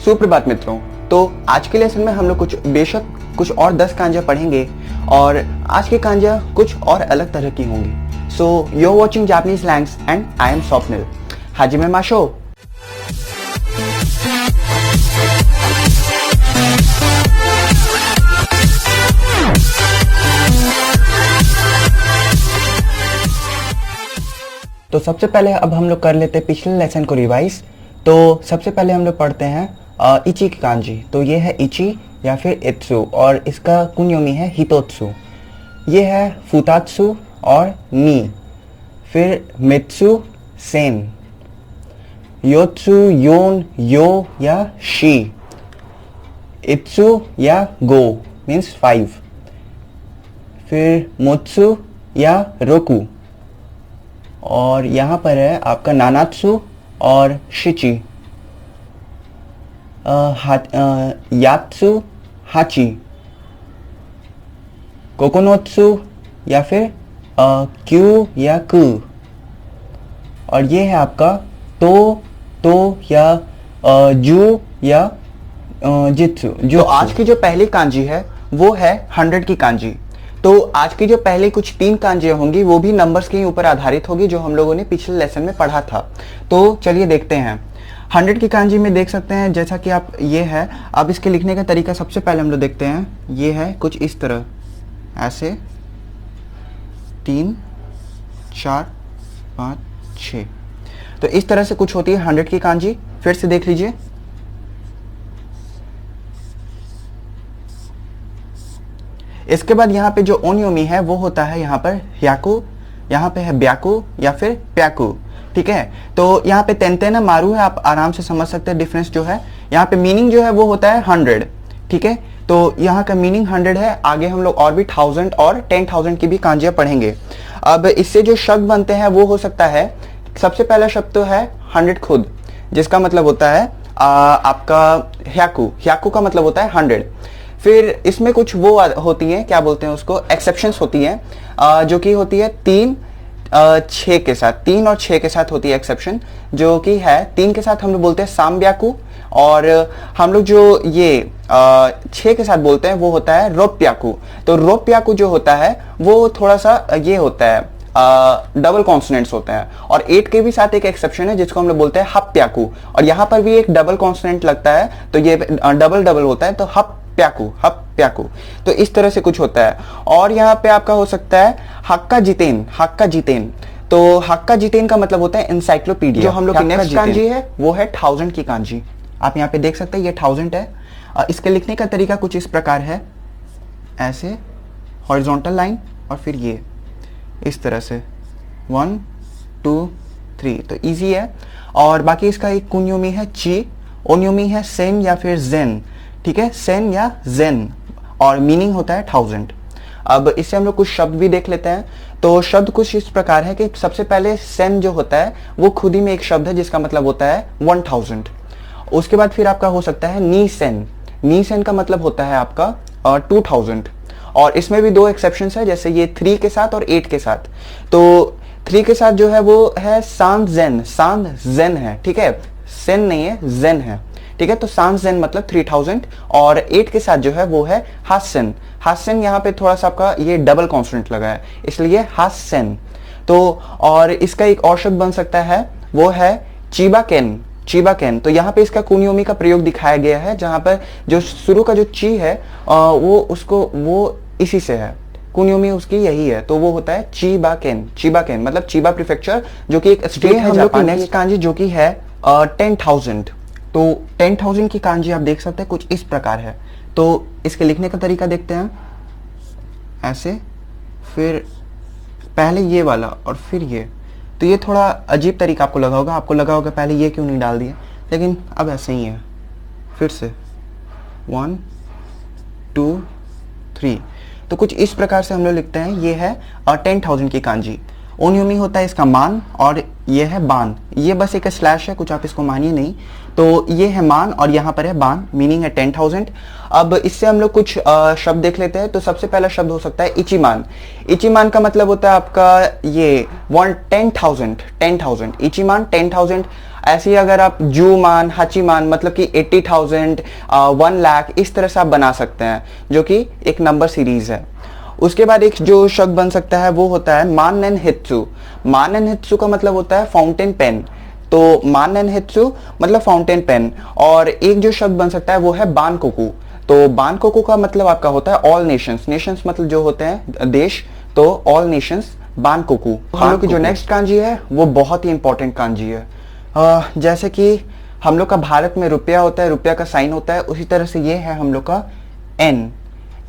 सुप्रभात मित्रों। तो आज के लेसन में हम लोग कुछ और 10 कांजियां पढ़ेंगे और आज के कांजियां कुछ और अलग तरह की होंगी। So you are watching Japanese slangs and I am Swapnil. हाजिमे माशो। तो सबसे पहले अब हम लोग कर लेते हैं पिछले लेसन को रिवाइज। तो सबसे पहले हम लोग पढ़ते हैं इची की कांजी। तो ये है इची या फिर इत्सु और इसका कुन्योमी है हितोत्सु। ये है फुतात्सु और नी। फिर मित्सु सेन, योत्सु योन यो या शी, इत्सु या गो मीन्स 5। फिर मोत्सु या रोकु और यहाँ पर है आपका नानात्सु और शिची, यात्सु हाची, कोकोनोत्सु या फिर क्यू या कु। और ये है आपका तो या जू या जित्सु। जो आज की जो पहली कांजी है वो है 100 की कांजी। तो आज की जो पहले कुछ 3 कांजियां होंगी वो भी नंबर्स के ऊपर आधारित होगी जो हम लोगों ने पिछले लेसन में पढ़ा था। तो चलिए देखते हैं। 100 की कांजी में देख सकते हैं जैसा कि आप ये है। अब इसके लिखने का तरीका सबसे पहले हम लोग देखते हैं। ये है कुछ इस तरह, ऐसे 3 4 5 6। तो इस तरह से कुछ होती है 100 की कांजी। फिर से देख लीजिए। इसके बाद यहाँ पे जो ओनियोमी है वो होता है यहाँ पर ह्याकु, यहाँ पे है ब्याकु या फिर प्याकु। ठीक है। तो यहाँ पे तेंतेना मारू है, आप आराम से समझ सकते हैं डिफरेंस जो है। यहाँ पे मीनिंग जो है वो होता है 100। ठीक है। तो यहाँ का मीनिंग 100 है। आगे हम लोग और भी 1000 और 10,000 की भी कांजियां पढ़ेंगे। अब इससे जो शब्द बनते हैं वो हो सकता है, सबसे पहला शब्द तो है 100 खुद, जिसका मतलब होता है आपका ह्याकु। ह्याकु का मतलब होता है 100। फिर इसमें कुछ वो होती हैं, क्या बोलते हैं उसको, एक्सेप्शंस होती हैं, जो कि होती है 3 6 के साथ। 3 और 6 के साथ होती है एक्सेप्शन, जो कि है 3 के साथ हम लोग बोलते हैं साम्ब्याकु और हम लोग जो ये 6 के साथ बोलते हैं वो होता है रोप्याकु। तो रोप्याकु जो होता है वो थोड़ा सा ये होता है, डबल कॉन्सोनेंट्स होते हैं। और 8 के भी साथ एक एक्सेप्शन है जिसको हम लोग बोलते हैं हप्याकु, और यहाँ पर भी एक डबल कॉन्सोनेंट लगता है तो ये डबल होता है, तो हप्याकु। तो इस तरह से कुछ होता है। और यहाँ पे आपका हो सकता है हक्का जितेन। तो हक्का जितेन का मतलब होता है इंसाइक्लोपीडिया। जो हम लोग की नेक्स्ट कांजी है वो है 1000 की कांजी। आप यहाँ पे देख सकते हैं ये 1000 है। इसके लिखने का तरीका कुछ इस प्रकार है, ऐसे हॉरिजॉन्टल लाइन और फिर ये इस तरह से 1 2 3। तो इजी है। और बाकी इसका एक कुन्योमी है ची, ओन्योमी है सेन या फिर जेन। ठीक है, सेन या जेन, और मीनिंग होता है 1000। अब इससे हम लोग कुछ शब्द भी देख लेते हैं। तो शब्द कुछ इस प्रकार है कि सबसे पहले सेन जो होता है वो खुद ही में एक शब्द है जिसका मतलब होता है 1000। उसके बाद फिर आपका हो सकता है नी सेन का मतलब होता है आपका 2000। और इसमें भी 2 एक्सेप्शंस है, जैसे ये 3 के साथ और 8 के साथ। तो 3 के साथ जो है वो है सांग जेन है। ठीक है, सेन नहीं है, जेन है। ठीक है। तो सांग जेन मतलब 3000। और 8 के साथ जो है वो है हासन। यहाँ पे थोड़ा सा आपका ये डबल कॉन्सोनेंट लगा है इसलिए हासन। तो और इसका एक और शब्द बन सकता है वो है चीबाकेन। तो यहाँ पे इसका कुन्योमी का प्रयोग दिखाया गया है, जहां पर जो शुरू का जो ची है वो इसी से है, कुन्योमी उसकी यही है, तो वो होता है चीबाकेन मतलब चीबा प्रीफेक्चर, जो कि एक स्टेट है जापान। नेक्स्ट कांजी जो कि है 10,000। तो 10,000 की कांजी आप देख सकते हैं कुछ इस प्रकार है। तो इसके लिखने का तरीका देखते हैं, ऐसे, फिर पहले ये वाला और फिर ये। तो ये थोड़ा अजीब तरीका आपको लगा होगा पहले ये क्यों नहीं डाल दिया, लेकिन अब ऐसे ही है। फिर से 1 2 3। तो कुछ इस प्रकार से हम लोग लिखते हैं। ये है 10,000 की कांजी। ओन्योमी होता है इसका मान और ये है बान। ये बस एक स्लैश है, कुछ आप इसको मानिए नहीं। तो ये है मान और यहाँ पर है बान, मीनिंग है 10,000। अब इससे हम लोग कुछ शब्द देख लेते हैं। तो सबसे पहला शब्द हो सकता है इचिमान। इचिमान का मतलब होता है आपका ये 10,000। इचिमान 10,000। ऐसे ही अगर आप जू मान, हाची मान मतलब कि 80,000, 1 लाख इस तरह से आप बना सकते हैं, जो कि एक नंबर सीरीज है। उसके बाद एक जो शब्द बन सकता है वो होता है मान एन हित्सु। मान एन हित्सु का मतलब होता है फाउंटेन पेन। तो मान एन हित्सु मतलब फाउंटेन पेन। और एक जो शब्द बन सकता है वो है बानकोकु। तो बानकोकु का मतलब आपका होता है ऑल नेशंस। नेशंस मतलब जो होते हैं देश, तो ऑल नेशंस बानकोकु। हम लोग की जो नेक्स्ट कांजी है वो बहुत ही इंपॉर्टेंट कांजी है। जैसे कि हम लोग का भारत में रुपया होता है, रुपया का साइन होता है, उसी तरह से ये है हम लोग का एन।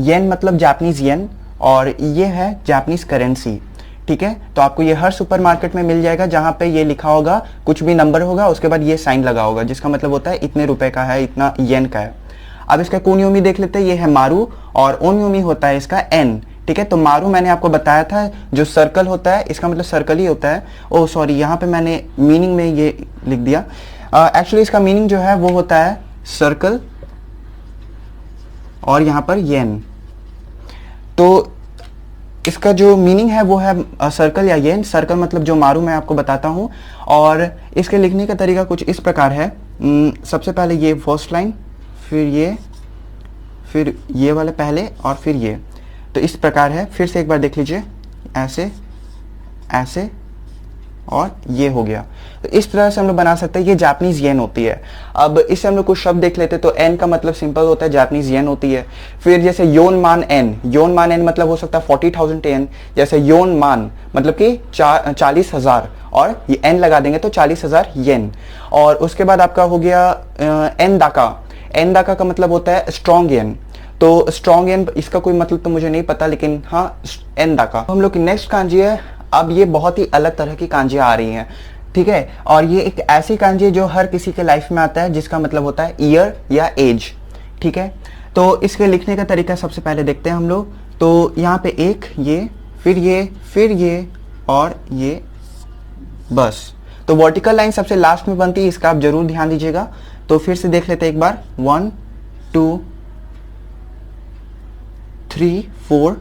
येन मतलब जापानीज येन, और ये है जापानीज करेंसी। ठीक है, तो आपको ये हर सुपरमार्केट में मिल जाएगा, जहां पे ये लिखा होगा, कुछ भी नंबर होगा, उसके बाद ये साइन लगा होगा, जिसका मतलब होता है इतने रुपए का है, इतना येन का है। अब इसका कुनियोमी देख लेते हैं, ये है मारू, और ओनियोमी होता है इसका एन। ठीक है, तो मारू मैंने आपको बताया था जो सर्कल होता है, इसका मतलब सर्कल ही होता है। ओ सॉरी, यहाँ पे मैंने मीनिंग में ये लिख दिया। एक्चुअली इसका मीनिंग जो है वो होता है सर्कल, और यहाँ पर येन। तो इसका जो मीनिंग है वो है सर्कल या येन। सर्कल मतलब जो मारू मैं आपको बताता हूं, और इसके लिखने का तरीका कुछ इस प्रकार है। सबसे पहले ये फर्स्ट लाइन, फिर ये वाले पहले, और फिर ये, तो इस प्रकार है। फिर से एक बार देख लीजिए, ऐसे ऐसे, और ये हो गया। तो इस तरह से हम लोग बना सकते हैं। ये जापानीज येन होती है। अब इससे हम लोग कुछ शब्द देख लेते हैं। तो एन का मतलब सिंपल होता है, जापानीज येन होती है। फिर जैसे योन मान एन, योन मान एन मतलब हो सकता है 40,000 एन। जैसे योन मान मतलब कि 40,000, और ये एन लगा देंगे तो 40,000 येन। और उसके बाद आपका हो गया एन दाका। एन दाका का मतलब होता है स्ट्रॉन्ग येन। तो स्ट्रॉन्ग येन, इसका कोई मतलब तो मुझे नहीं पता, लेकिन हाँ एन दाका। हम लोग की नेक्स्ट कांजी है। अब ये बहुत ही अलग तरह की कांजियां आ रही हैं। ठीक है, और ये एक ऐसी कांजी है जो हर किसी के लाइफ में आता है, जिसका मतलब होता है ईयर या एज। ठीक है, तो इसके लिखने का तरीका सबसे पहले देखते हैं हम लोग। तो यहाँ पे एक, ये, फिर ये, और ये, बस। तो वर्टिकल लाइन सबसे लास्ट में बनती है, इसका आप जरूर ध्यान दीजिएगा। तो फिर से देख लेते हैं एक बार, 1 2 3 4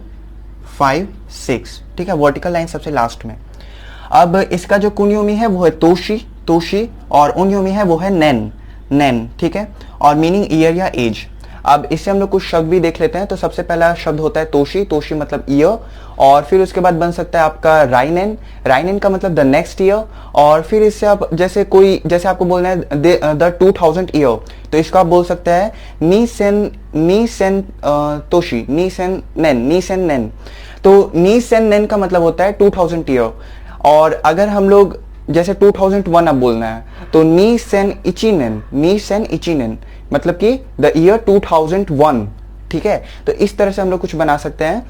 5 6। ठीक है, वर्टिकल लाइन सबसे लास्ट में। अब इसका जो कुनियोमी है वो है तोशी, और ओनियोमी है वो है नेन। ठीक है, और मीनिंग ईयर या एज। अब इससे हम लोग कुछ शब्द भी देख लेते हैं। तो सबसे पहला शब्द होता है तोशी मतलब ईयर, और फिर उसके बाद बन सकता है आपका राइनेन का मतलब द नेक्स्ट ईयर। और फिर इससे आप जैसे आपको बोलना है द 2000 ईयर, तो इसको आप बोल सकते हैं नी सेन तोशी, नी सेन नेन। तो नी सेन नेन का मतलब होता है 2000 ईयर। और अगर हम लोग जैसे 2001 अब बोलना है, तो नी सेन इचिनेन मतलब कि द ईयर 2001। ठीक है, तो इस तरह से हम लोग कुछ बना सकते हैं,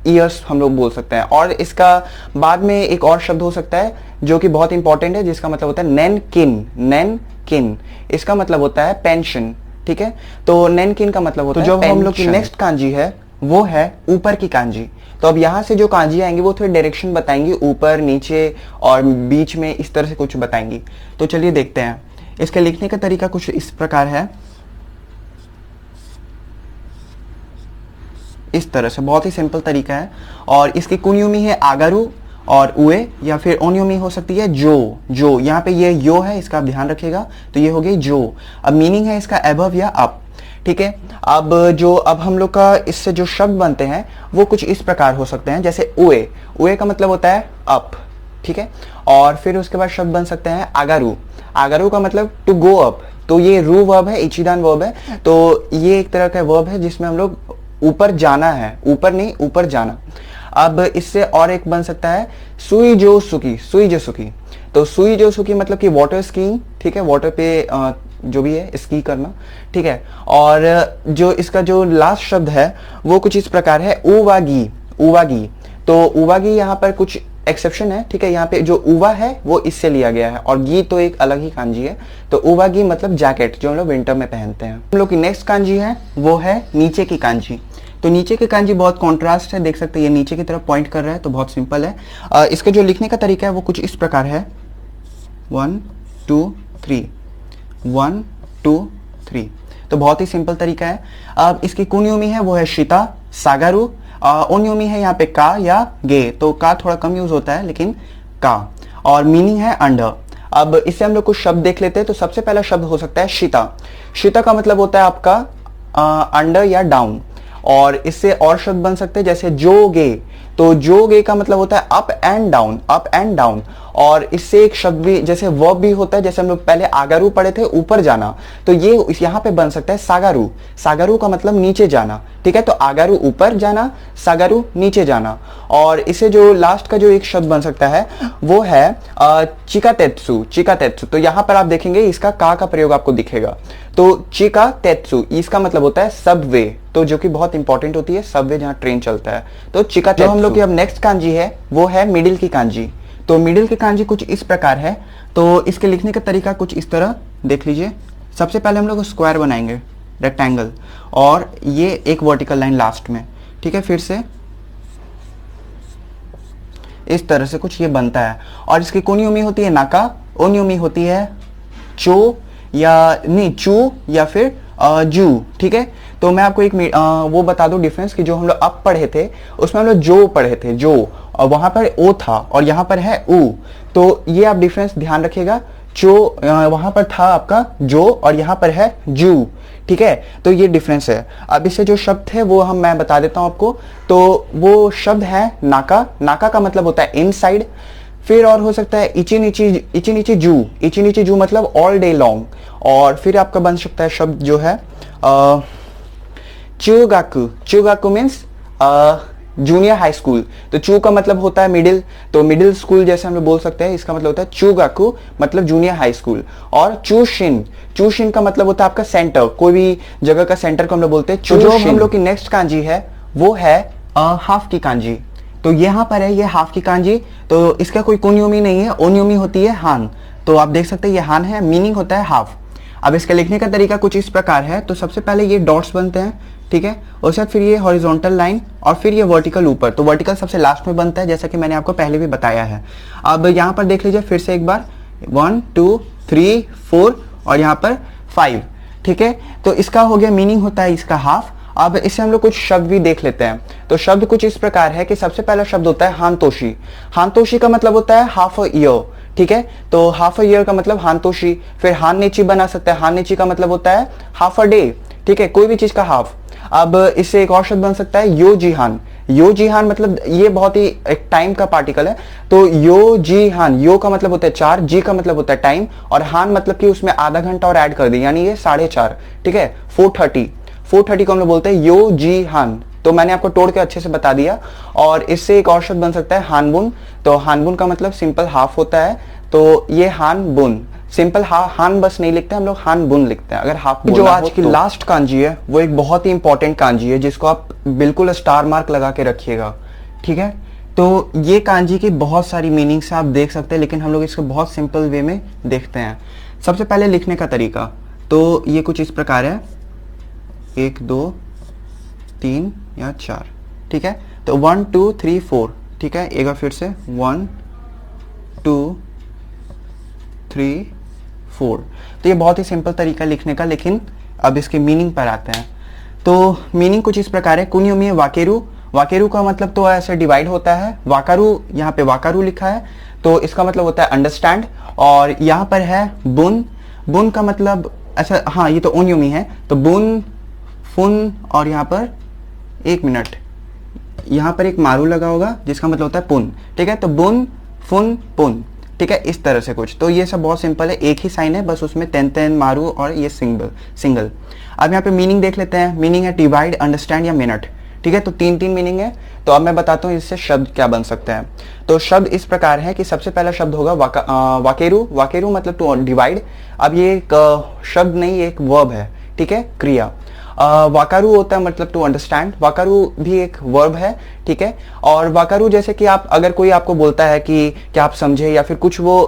ईयर्स हम लोग बोल सकते हैं। और इसका बाद में एक और शब्द हो सकता है जो कि बहुत इंपॉर्टेंट है, जिसका मतलब होता है नैन किन। इसका मतलब होता है पेंशन। ठीक है, तो नैन किन का मतलब होता है पेंशन। तो जो हम लोग की नेक्स्ट कांजी है वो है ऊपर की कांजी। तो अब यहां से जो कांजी आएंगी वो थोड़ी डायरेक्शन बताएंगी, ऊपर, नीचे और बीच में, इस तरह से कुछ बताएंगी। तो चलिए देखते हैं। इसके लिखने का तरीका कुछ इस प्रकार है, इस तरह से, बहुत ही सिंपल तरीका है। और इसकी कुनियोमी है आगारू और उए, या फिर ओनियोमी हो सकती है जो। यहाँ पे ये यो है, इसका आप ध्यान रखिएगा। तो ये हो गई जो। अब मीनिंग है इसका अबव या अप। ठीक है, अब हम लोग का इससे जो शब्द बनते हैं वो कुछ इस प्रकार हो सकते हैं। जैसे उए का मतलब होता है अप। ठीक है, और फिर उसके बाद शब्द बन सकते हैं आगारू का मतलब टू गो अप। तो ये रू वर्ब है, इचिदान वर्ब है। तो ये एक तरह का वर्ब है जिसमें हम लोग ऊपर जाना है, ऊपर नहीं, ऊपर जाना। अब इससे और एक बन सकता है सुई जो सुकी। तो सुई जो सुकी मतलब कि वाटर स्कीइंग। ठीक है, वाटर पे जो भी है स्की करना। ठीक है, और जो इसका जो लास्ट शब्द है वो कुछ इस प्रकार है उवागी। तो उवागी यहाँ पर कुछ एक्सेप्शन है। ठीक है, यहाँ पे जो उवा है वो इससे लिया गया है, और गी तो एक अलग ही कांजी है। तो उवागी मतलब जैकेट, जो हम लोग विंटर में पहनते हैं। हम लोग की नेक्स्ट कांजी है वो है नीचे की कांजी। तो नीचे की कांजी बहुत कॉन्ट्रास्ट है, देख सकते हैं ये नीचे की तरफ पॉइंट कर रहा है, तो बहुत सिंपल है। इसका जो लिखने का तरीका है वो कुछ इस प्रकार है, 1 2 3 1 2 3। तो बहुत ही सिंपल तरीका है। अब इसकी कुनियोमी है वो है शिता सागारू। ओनियोमी है यहाँ पे का या गे। तो का थोड़ा कम यूज होता है, लेकिन का। और मीनिंग है अंडर। अब इससे हम लोग कुछ शब्द देख लेते हैं। तो सबसे पहला शब्द हो सकता है शीता। शीता का मतलब होता है आपका अंडर या डाउन, और इससे और शब्द बन सकते हैं जैसे जोगे। तो जोगे का मतलब होता है up and down, up and down. और इससे एक शब्द भी जैसे वर्ब भी होता है, जैसे हम लोग पहले आगारू पढ़े थे ऊपर जाना, तो ये यहाँ पे बन सकता है सागारू। सागारू का मतलब नीचे जाना, ठीक है। तो आगारू ऊपर जाना, सागारू नीचे जाना। और इसे जो लास्ट का जो एक शब्द बन सकता है वो है चिकातेत्सु। चिकातेत्सु, तो यहाँ पर आप देखेंगे इसका का प्रयोग आपको दिखेगा। तो चिकातेत्सु इसका मतलब होता है सबवे, तो जो कि बहुत इंपॉर्टेंट होती है, सबवे जहाँ ट्रेन चलता है। तो चिकातेत्सु। हम लोग की अब नेक्स्ट कांजी है वो है मिडिल की कांजी। तो मिडिल की कांजी कुछ इस प्रकार है। तो इसके लिखने का तरीका कुछ इस तरह देख लीजिए। सबसे पहले हम लोग स्क्वायर बनाएंगे, रेक्टेंगल, और ये एक वर्टिकल लाइन लास्ट में, ठीक है। फिर से इस तरह से कुछ ये बनता है। और इसकी कोनियोमी होती है नाका, ओनियोमी होती है चो या नहीं चू या फिर जू, ठीक है। तो मैं आपको एक वो बता दूं डिफरेंस कि जो हम लोग अब पढ़े थे उसमें हम लोग जो पढ़े थे, जो वहां पर ओ था और यहाँ पर है ऊ। तो ये आप डिफरेंस ध्यान रखिएगा। जो वहां पर था आपका जो और यहाँ पर है जू, ठीक है। तो ये डिफरेंस है। अब इससे जो शब्द है वो मैं बता देता हूं आपको। तो वो शब्द है नाका। नाका का मतलब होता है इनसाइड। फिर और हो सकता है इची नीची जू। इची नीची जू मतलब ऑल डे लॉन्ग। और फिर आपका बन सकता है शब्द जो है चुगाकू। चुगाकू मीन्स जूनियर हाई स्कूल। तो चू का मतलब होता है मिडिल, तो मिडिल स्कूल जैसे हम लोग बोल सकते हैं, इसका मतलब होता है चुगाकू मतलब जूनियर हाई स्कूल। और चूशिन, चूशिन का मतलब होता है आपका सेंटर, कोई भी जगह का सेंटर को हम लोग बोलते हैं। जो हम लोग की नेक्स्ट कांजी है वो है हाफ की कांजी। तो यहाँ पर है ये हाफ की कांजी। तो इसका कोई कोनियोमी नहीं है, ओनियोमी होती है हान। तो आप देख सकते हैं ये हान है, मीनिंग होता है हाफ। अब इसके लिखने का तरीका कुछ इस प्रकार है। तो सबसे पहले ये डॉट्स बनते हैं, ठीक है। उसके बाद फिर ये हॉरिजॉन्टल लाइन और फिर ये वर्टिकल ऊपर। तो वर्टिकल सबसे लास्ट में बनता है, जैसा कि मैंने आपको पहले भी बताया है। अब यहाँ पर देख लीजिए फिर से एक बार 1 2 3 4 और यहाँ पर 5, ठीक है। तो इसका हो गया मीनिंग होता है इसका हाफ। अब इससे हम लोग कुछ शब्द भी देख लेते हैं। तो शब्द कुछ इस प्रकार है कि सबसे पहला शब्द होता है हानतोशी। हानतोशी का मतलब होता है हाफ अ ईयर, ठीक है। तो हाफ अ ईयर का मतलब हानतोशी। फिर हान नेची बना सकते हैं। हान नेची का मतलब होता है हाफ अ डे, ठीक है, कोई भी चीज का हाफ। अब इससे एक और शब्द बन सकता है यो जिहान। यो जिहान मतलब ये बहुत ही एक टाइम का पार्टिकल है। तो यो जिहान, यो का मतलब होता है 4, जी का मतलब होता है टाइम, और हान मतलब कि उसमें आधा घंटा और ऐड कर दी, यानी ये 4:30, ठीक है। 4:30 को हम लोग बोलते हैं यो जिहान। तो मैंने आपको तोड़ के अच्छे से बता दिया। और इससे एक और शब्द बन सकता है हानबुन। तो हानबुन का मतलब सिंपल हाफ होता है। तो ये हानबुन, सिंपल हान बस नहीं लिखते हम लोग, हान बुन लिखते हैं अगर हाफ। जो आज की लास्ट कांजी है वो एक बहुत ही इंपॉर्टेंट कांजी है, जिसको आप बिल्कुल स्टार मार्क लगा के रखिएगा, ठीक है। तो ये कांजी की बहुत सारी मीनिंग्स आप देख सकते हैं, लेकिन हम लोग इसको बहुत सिंपल वे में देखते हैं। सबसे पहले लिखने का तरीका, तो ये कुछ इस प्रकार है, 1 2 3 या 4, ठीक है। तो 1 2 3 4, ठीक है। एक बार फिर से 1 2 3 4। तो ये बहुत ही सिंपल तरीका लिखने का, लेकिन अब इसके मीनिंग पर आते हैं। तो मीनिंग कुछ इस प्रकार है। कुनियोमी वाकेरू। वाकेरू का मतलब तो ऐसे डिवाइड होता है। वाकारू, यहाँ पे वाकारू लिखा है, तो इसका मतलब होता है अंडरस्टैंड। और यहाँ पर है बुन। बुन का मतलब अच्छा, हाँ ये तो ओनियोमी है। तो बुन, फुन, और यहाँ पर 1 मिनट, यहाँ पर एक मारू लगा होगा जिसका मतलब होता है पुन, ठीक है। तो बुन फुन पुन, ठीक है, इस तरह से कुछ। तो ये सब बहुत सिंपल है, एक ही साइन है, बस उसमें तेन मारू और ये सिंगल। अब यहाँ पे मीनिंग देख लेते हैं। मीनिंग है डिवाइड, अंडरस्टैंड या मिनट, ठीक है। तो 3 मीनिंग है। तो अब मैं बताता हूँ इससे शब्द क्या बन सकते हैं। तो शब्द इस प्रकार है कि सबसे पहला शब्द होगा वाकेरू। वाकेरू मतलब टू डिवाइड। अब ये एक शब्द नहीं, एक वर्ब है, ठीक है, क्रिया। वाकारू होता है मतलब टू अंडरस्टैंड। वाकारू भी एक वर्ब है, ठीक है। और वाकारू जैसे कि आप, अगर कोई आपको बोलता है कि क्या आप समझे, या फिर कुछ वो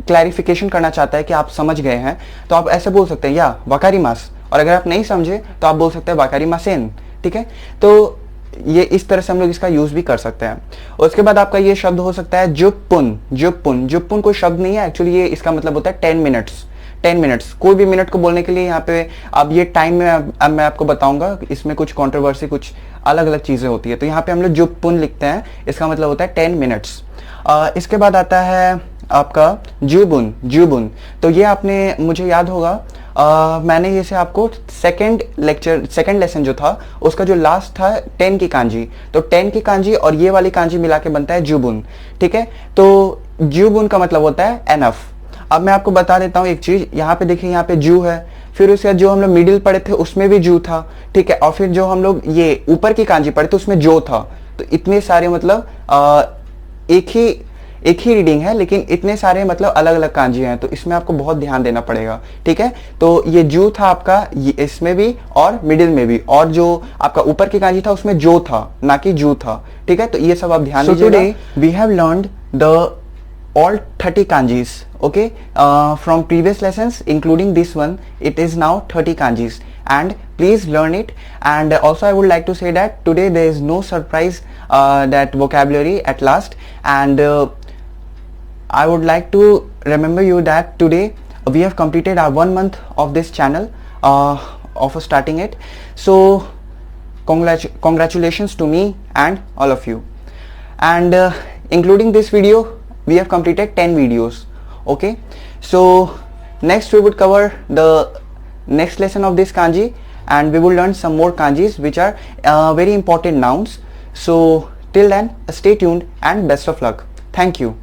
क्लैरिफिकेशन करना चाहता है कि आप समझ गए हैं, तो आप ऐसे बोल सकते हैं या वाकारी मास। और अगर आप नहीं समझे तो आप बोल सकते हैं वाकारी मासेन, ठीक है। तो ये इस तरह से हम लोग इसका यूज भी कर सकते हैं। उसके बाद आपका ये शब्द हो सकता है जुप्पुन। जुप्पुन, जुप्पुन कोई शब्द नहीं है एक्चुअली, ये इसका मतलब होता है 10 मिनट्स। 10 मिनट्स, कोई भी मिनट को बोलने के लिए यहाँ पे अब ये टाइम में अब मैं आपको बताऊंगा, इसमें कुछ कंट्रोवर्सी, कुछ अलग अलग चीजें होती है। तो यहाँ पे हम लोग जुप्पुन लिखते हैं, इसका मतलब होता है 10 मिनट्स। इसके बाद आता है आपका जुबुन, जुबुन। तो ये आपने, मुझे याद होगा मैंने ये से आपको सेकंड लेसन जो था उसका जो लास्ट था 10 की कांजी, तो 10 की कांजी और ये वाली कांजी मिला के बनता है जुबुन, ठीक है। तो जुबुन का मतलब होता है एनफ। अब मैं आपको बता देता हूँ एक चीज, यहाँ पे देखिए, यहाँ पे जू है, फिर उसके बाद जो हम लोग मिडिल पढ़े थे उसमें भी जू था, ठीक है, और फिर जो हम लोग ये ऊपर की कांजी पढ़े थे उसमें जो था। तो इतने सारे मतलब एक ही रीडिंग है, लेकिन इतने सारे मतलब अलग अलग कांजी हैं, तो इसमें आपको बहुत ध्यान देना पड़ेगा, ठीक है। तो ये जू था आपका, इसमें भी और मिडिल में भी, और जो आपका ऊपर की कांजी था उसमें जो था, ना कि जू था, ठीक है। तो ये सब आप ध्यान दीजिएगा। Today we have learned the all 30 kanjis, okay, from previous lessons including this one. It is now 30 kanjis, and please learn it. And also I would like to say that today there is no surprise that vocabulary at last, and I would like to remember you that today we have completed our 1 month of this channel of starting it. So congratulations to me and all of you, and including this video we have completed 10 videos, okay. So next we would cover the next lesson of this kanji, and we will learn some more kanjis which are very important nouns. So till then, stay tuned and best of luck. Thank you.